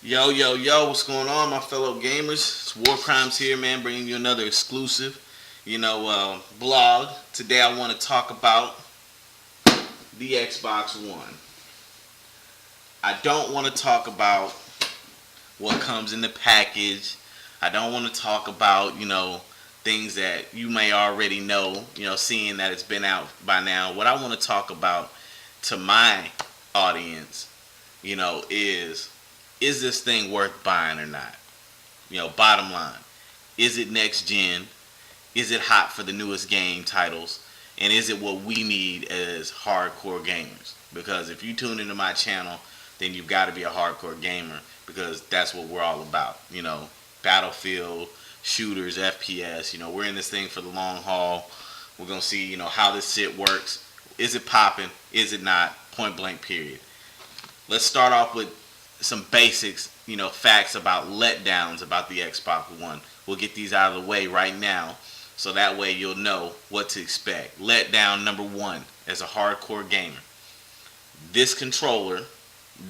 Yo, yo, yo, what's going on, my fellow gamers? It's War Crimes here, man, bringing you another exclusive, blog. Today I want to talk about the Xbox One. I don't want to talk about what comes in the package. I don't want to talk about, things that you may already know, seeing that it's been out by now. What I want to talk about to my audience, is this thing worth buying or not? Bottom line, is it next gen? Is it hot for the newest game titles? And is it what we need as hardcore gamers? Because if you tune into my channel, then you've got to be a hardcore gamer because that's what we're all about. Battlefield, shooters, FPS. We're in this thing for the long haul. We're going to see, how this shit works. Is it popping? Is it not? Point blank period. Let's start off with some basics, facts about letdowns about the Xbox One. We'll get these out of the way right now so that way you'll know what to expect. Letdown number one as a hardcore gamer. This controller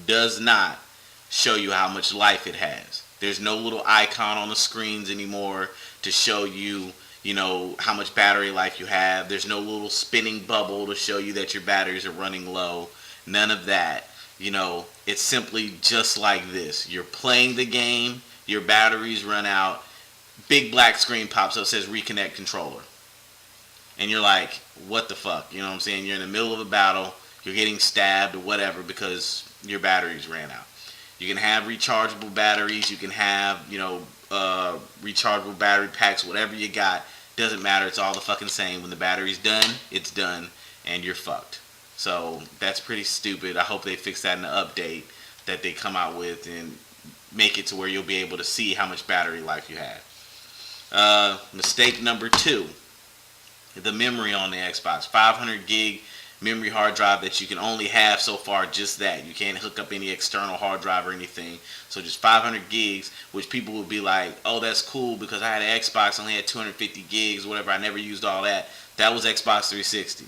does not show you how much life it has. There's no little icon on the screens anymore to show you, how much battery life you have. There's no little spinning bubble to show you that your batteries are running low. None of that. It's simply just like this. You're playing the game, your batteries run out, big black screen pops up, says reconnect controller. And you're like, what the fuck? You know what I'm saying? You're in the middle of a battle, you're getting stabbed or whatever because your batteries ran out. You can have rechargeable batteries, you can have, rechargeable battery packs, whatever you got. Doesn't matter, it's all the fucking same. When the battery's done, it's done, and you're fucked. So that's pretty stupid. I hope they fix that in the update that they come out with and make it to where you'll be able to see how much battery life you have. Mistake number two, the memory on the Xbox. 500 gig memory hard drive that you can only have so far, just that. You can't hook up any external hard drive or anything. So just 500 gigs, which people would be like, oh, that's cool because I had an Xbox, only had 250 gigs, whatever. I never used all that. That was Xbox 360.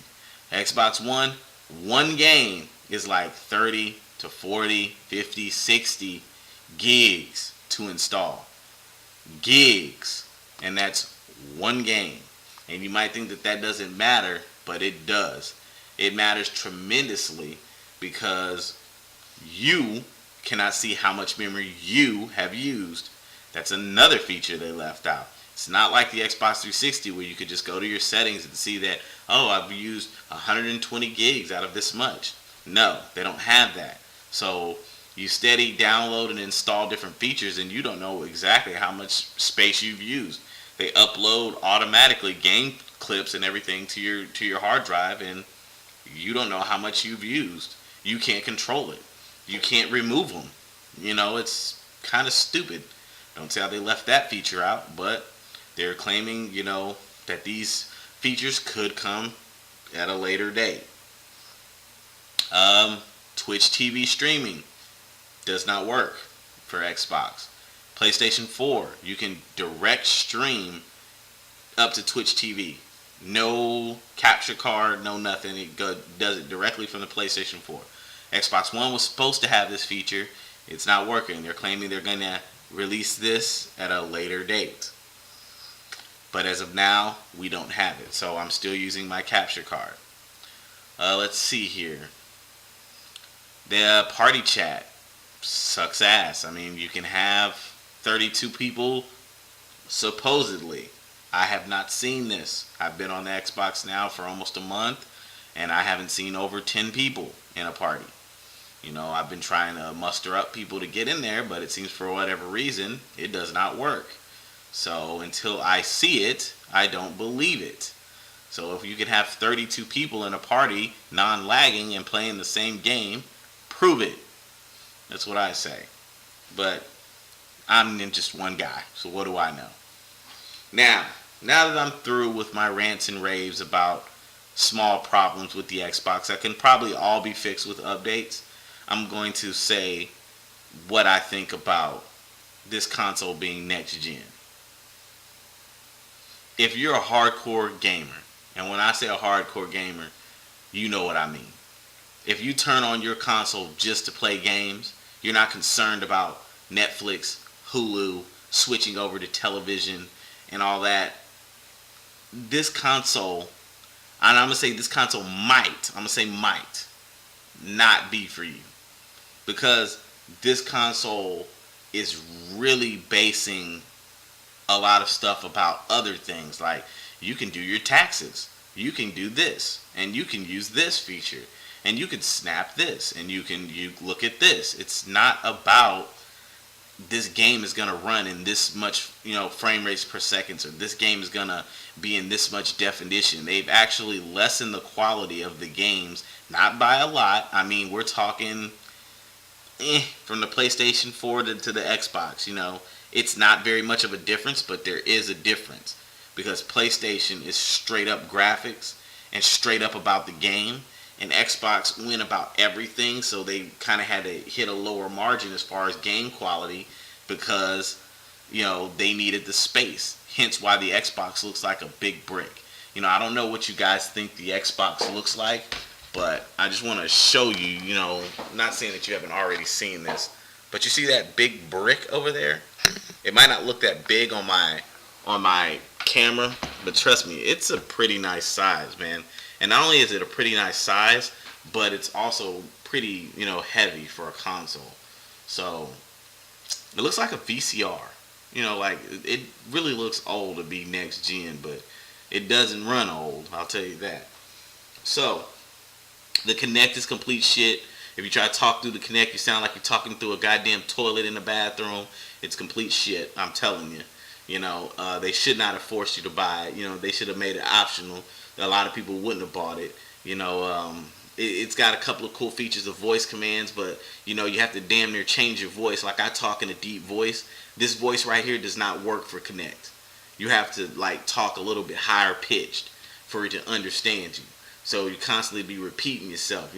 Xbox one game is like 30 to 40, 50, 60 gigs to install. Gigs. And that's one game. And you might think that that doesn't matter, but it does. It matters tremendously because you cannot see how much memory you have used. That's another feature they left out. It's not like the Xbox 360 where you could just go to your settings and see that, oh, I've used 120 gigs out of this much. No, they don't have that. So you steady download and install different features and you don't know exactly how much space you've used. They upload automatically game clips and everything to your hard drive and you don't know how much you've used. You can't control it. You can't remove them. It's kind of stupid. Don't see how they left that feature out, but they're claiming, that these features could come at a later date. Twitch TV streaming does not work for Xbox. PlayStation 4, you can direct stream up to Twitch TV. No capture card, no nothing. It does it directly from the PlayStation 4. Xbox One was supposed to have this feature. It's not working. They're claiming they're going to release this at a later date. But as of now, we don't have it. So I'm still using my capture card. Let's see here. The party chat sucks ass. I mean, you can have 32 people, supposedly. I have not seen this. I've been on the Xbox now for almost a month, and I haven't seen over 10 people in a party. I've been trying to muster up people to get in there, but it seems for whatever reason, it does not work. So until I see it, I don't believe it. So if you can have 32 people in a party, non-lagging and playing the same game, prove it. That's what I say. But I'm just one guy, so what do I know? Now that I'm through with my rants and raves about small problems with the Xbox that can probably all be fixed with updates, I'm going to say what I think about this console being next gen. If you're a hardcore gamer, and when I say a hardcore gamer, you know what I mean. If you turn on your console just to play games, you're not concerned about Netflix, Hulu, switching over to television and all that, this console, and I'm going to say this console might not be for you. Because this console is really basing a lot of stuff about other things. Like, you can do your taxes, you can do this, and you can use this feature, and you can snap this, and you look at this. It's not about this game is going to run in this much, frame rates per second, or this game is going to be in this much definition. They've actually lessened the quality of the games, not by a lot. I mean, we're talking from the PlayStation 4 to the Xbox. It's not very much of a difference, but there is a difference, because PlayStation is straight up graphics and straight up about the game, and Xbox went about everything, so they kind of had to hit a lower margin as far as game quality, because they needed the space. Hence why the Xbox looks like a big brick. I don't know what you guys think the Xbox looks like, but I just want to show you, not saying that you haven't already seen this, but you see that big brick over there? It might not look that big on my camera, but trust me, it's a pretty nice size, man. And not only is it a pretty nice size, but it's also pretty, heavy for a console. So it looks like a VCR. It really looks old to be next gen, but it doesn't run old, I'll tell you that. So the Kinect is complete shit. If you try to talk through the Kinect, you sound like you're talking through a goddamn toilet in the bathroom. It's complete shit, I'm telling you. They should not have forced you to buy it. They should have made it optional. A lot of people wouldn't have bought it. It's got a couple of cool features of voice commands, but you have to damn near change your voice. Like, I talk in a deep voice. This voice right here does not work for Kinect. You have to talk a little bit higher pitched for it to understand you. So you constantly be repeating yourself,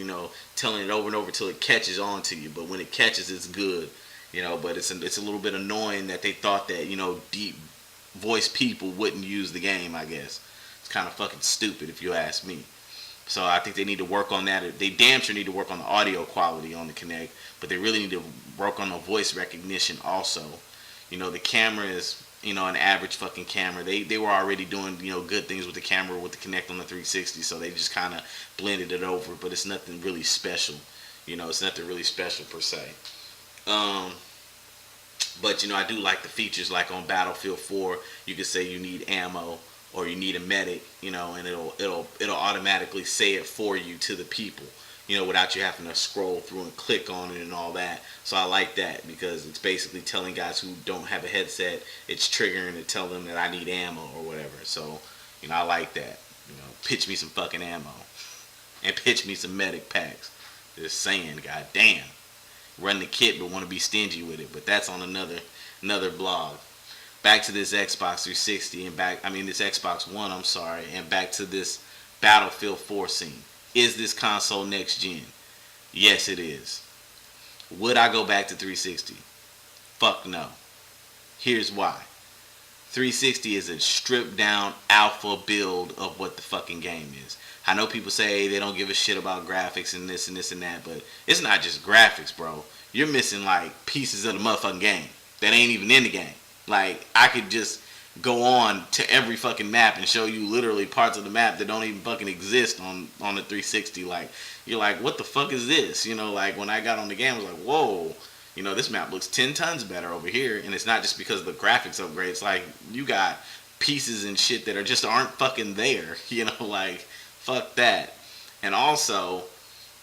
telling it over and over until it catches on to you. But when it catches, it's good. But it's a little bit annoying that they thought that deep voice people wouldn't use the game. I guess it's kind of fucking stupid if you ask me. So I think they need to work on that. They damn sure need to work on the audio quality on the Kinect, but they really need to work on the voice recognition also. The camera is an average fucking camera. They were already doing good things with the camera with the Kinect on the 360, so they just kind of blended it over. But it's nothing really special. It's nothing really special per se. But I do like the features, like on Battlefield 4, you could say you need ammo or you need a medic, and it'll automatically say it for you to the people, without you having to scroll through and click on it and all that. So I like that, because it's basically telling guys who don't have a headset, it's triggering to tell them that I need ammo or whatever. So, I like that. Pitch me some fucking ammo and pitch me some medic packs. Just saying, goddamn. Run the kit but want to be stingy with it, but that's on another blog. Back to this Xbox 360 and this Xbox One, and back to this Battlefield 4 scene. Is this console next gen? Yes, it is. Would I go back to 360? Fuck no. Here's why. 360 is a stripped down alpha build of what the fucking game is. I know people say they don't give a shit about graphics and this and this and that, but it's not just graphics, bro. You're missing pieces of the motherfucking game that ain't even in the game. I could just go on to every fucking map and show you literally parts of the map that don't even fucking exist on the 360. You're like, what the fuck is this? When I got on the game, I was like, whoa. This map looks 10 tons better over here. And it's not just because of the graphics upgrade. It's you got pieces and shit that aren't fucking there. Fuck that. And also,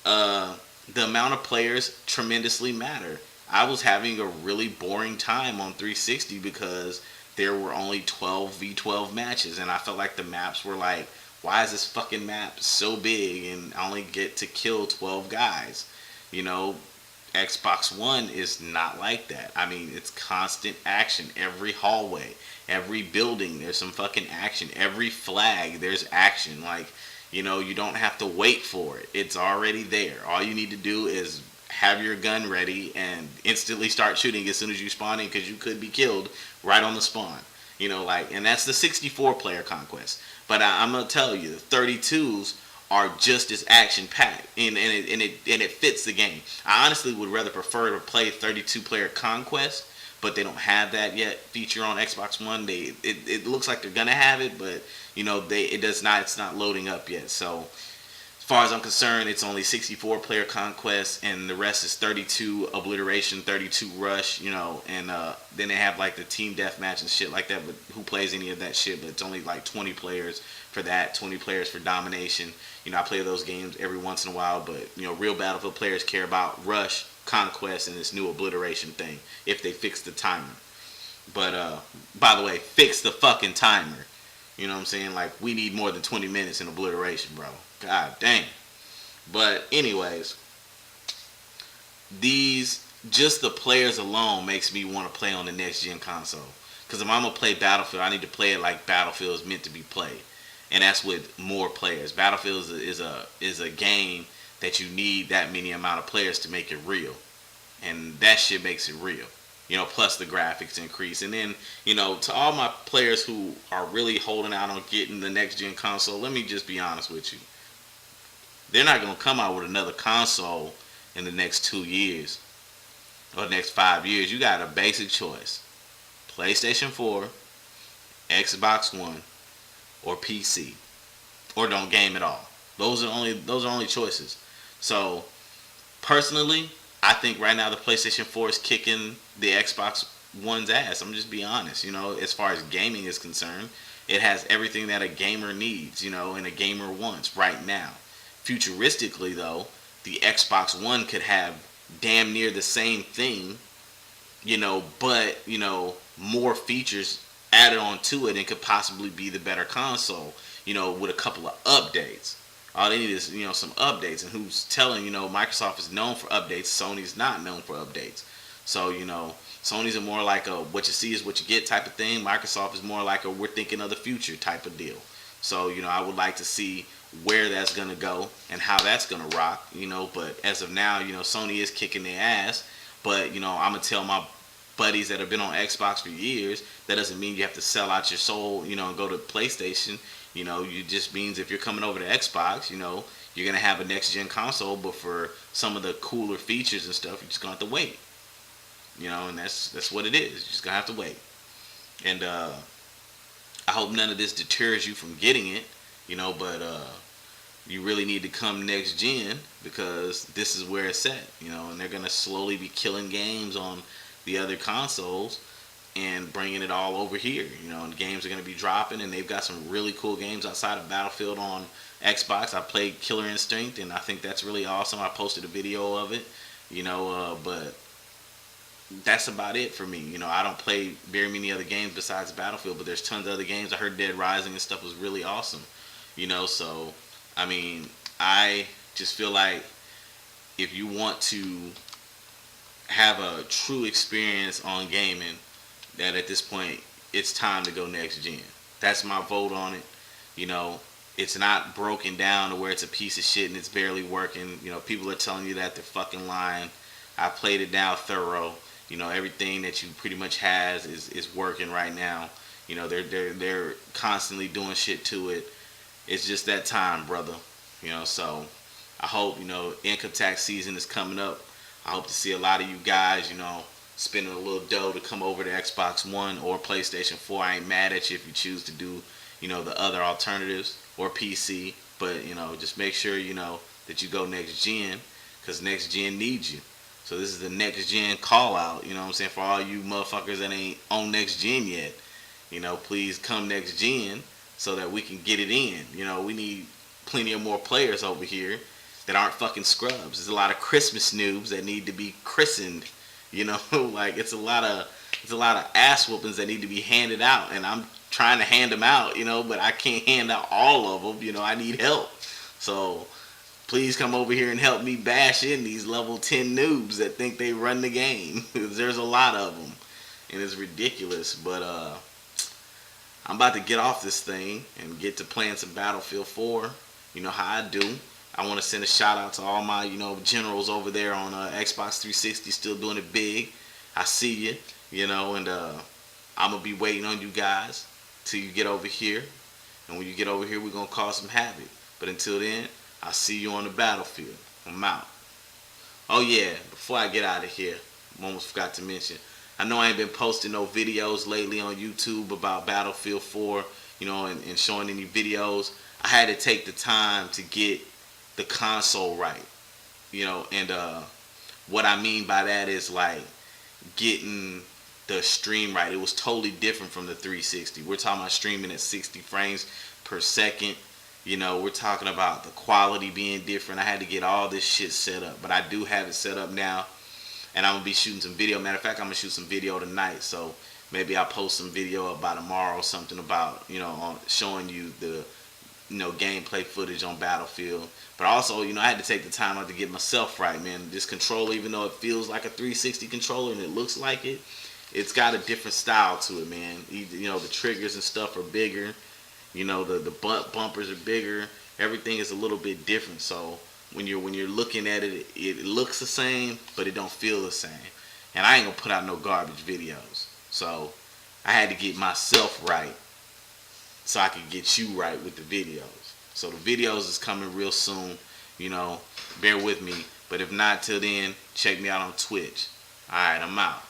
the amount of players tremendously matter. I was having a really boring time on 360 because there were only 12 v12 matches, and I felt like the maps were why is this fucking map so big and I only get to kill 12 guys? Xbox One is not like that. It's constant action. Every hallway, every building, there's some fucking action. Every flag, there's action. You don't have to wait for it. It's already there. All you need to do is have your gun ready and instantly start shooting as soon as you spawn in, because you could be killed right on the spawn. And that's the 64 player conquest. But I'm going to tell you, the 32s are just as action packed, and it fits the game. I honestly would rather prefer to play 32 player Conquest, but they don't have that yet feature on Xbox One. It looks like they're gonna have it, but it's not loading up yet. So as far as I'm concerned, it's only 64 player Conquest, and the rest is 32 Obliteration, 32 Rush, and then they have like the team deathmatch and shit like that. But who plays any of that shit? But it's only like 20 players for that, 20 players for Domination. I play those games every once in a while, but real Battlefield players care about Rush, Conquest, and this new Obliteration thing if they fix the timer. But by the way, fix the fucking timer. You know what I'm saying? Like, we need more than 20 minutes in Obliteration, bro. God damn. But anyways, just the players alone makes me want to play on the next gen console. Because if I'm gonna play Battlefield, I need to play it like Battlefield is meant to be played, and that's with more players. Battlefield is a game that you need that many amount of players to make it real, and that shit makes it real. Plus the graphics increase. And then, to all my players who are really holding out on getting the next gen console, let me just be honest with you. They're not going to come out with another console in the next 2 years or the next 5 years. You got a basic choice: PlayStation 4, Xbox One, or PC, or don't game at all. Those are only choices. So personally, I think right now the PlayStation 4 is kicking the Xbox One's ass. I'm just being honest. As far as gaming is concerned, it has everything that a gamer needs, and a gamer wants right now. Futuristically, though, the Xbox One could have damn near the same thing, but, more features added on to it, and could possibly be the better console, with a couple of updates. All they need is, some updates. And who's telling, Microsoft is known for updates. Sony's not known for updates. So, Sony's more like a what you see is what you get type of thing. Microsoft is more like a we're thinking of the future type of deal. So, I would like to see where that's going to go and how that's going to rock, But as of now, Sony is kicking their ass. But, I'm going to tell my buddies that have been on Xbox for years, that doesn't mean you have to sell out your soul, and go to PlayStation. It just means if you're coming over to Xbox, you're going to have a next-gen console, but for some of the cooler features and stuff, you're just going to have to wait. And that's what it is. You're just going to have to wait. And I hope none of this deters you from getting it, but you really need to come next-gen, because this is where it's at, and they're going to slowly be killing games on the other consoles and bringing it all over here, and games are going to be dropping, and they've got some really cool games outside of Battlefield on Xbox. I played Killer Instinct, and I think that's really awesome. I posted a video of it, but that's about it for me. I don't play very many other games besides Battlefield, but there's tons of other games. I heard Dead Rising and stuff was really awesome, so, I mean, I just feel like if you want to have a true experience on gaming, that at this point it's time to go next gen. That's my vote on it. It's not broken down to where it's a piece of shit and it's barely working. People are telling you that, they're fucking lying. I played it down thorough. Everything that you pretty much has is working right now. They're constantly doing shit to it. It's just that time, brother. So I hope, income tax season is coming up. I hope to see a lot of you guys, spending a little dough to come over to Xbox One or PlayStation 4. I ain't mad at you if you choose to do, the other alternatives, or PC. But, just make sure, that you go next gen, because next gen needs you. So this is the next gen call out, for all you motherfuckers that ain't on next gen yet. Please come next gen so that we can get it in. We need plenty of more players over here that aren't fucking scrubs. There's a lot of Christmas noobs that need to be christened. Like it's a lot of ass whoopings that need to be handed out, and I'm trying to hand them out, but I can't hand out all of them. I need help. So please come over here and help me bash in these level 10 noobs that think they run the game. There's a lot of them, and it's ridiculous. But I'm about to get off this thing and get to playing some Battlefield 4. You know how I do. I want to send a shout out to all my, generals over there on Xbox 360, still doing it big. I see you, and I'm going to be waiting on you guys till you get over here. And when you get over here, we're going to cause some havoc. But until then, I'll see you on the battlefield. I'm out. Oh yeah, before I get out of here, I almost forgot to mention. I know I ain't been posting no videos lately on YouTube about Battlefield 4, and showing any videos. I had to take the time to get the console right, and what I mean by that is like getting the stream right. It was totally different from the 360. We're talking about streaming at 60 frames per second. We're talking about the quality being different. I had to get all this shit set up, but I do have it set up now, and I'm gonna be shooting some video. Matter of fact, I'm gonna shoot some video tonight, so maybe I'll post some video up by tomorrow or something about on showing you the gameplay footage on Battlefield. But also, I had to take the time out to get myself right, man. This controller, even though it feels like a 360 controller and it looks like it, it's got a different style to it, man. The triggers and stuff are bigger. The bumpers are bigger. Everything is a little bit different. So when you're looking at it, it looks the same, but it don't feel the same. And I ain't gonna put out no garbage videos. So I had to get myself right so I could get you right with the videos. So the videos is coming real soon. Bear with me. But if not till then, check me out on Twitch. Alright, I'm out.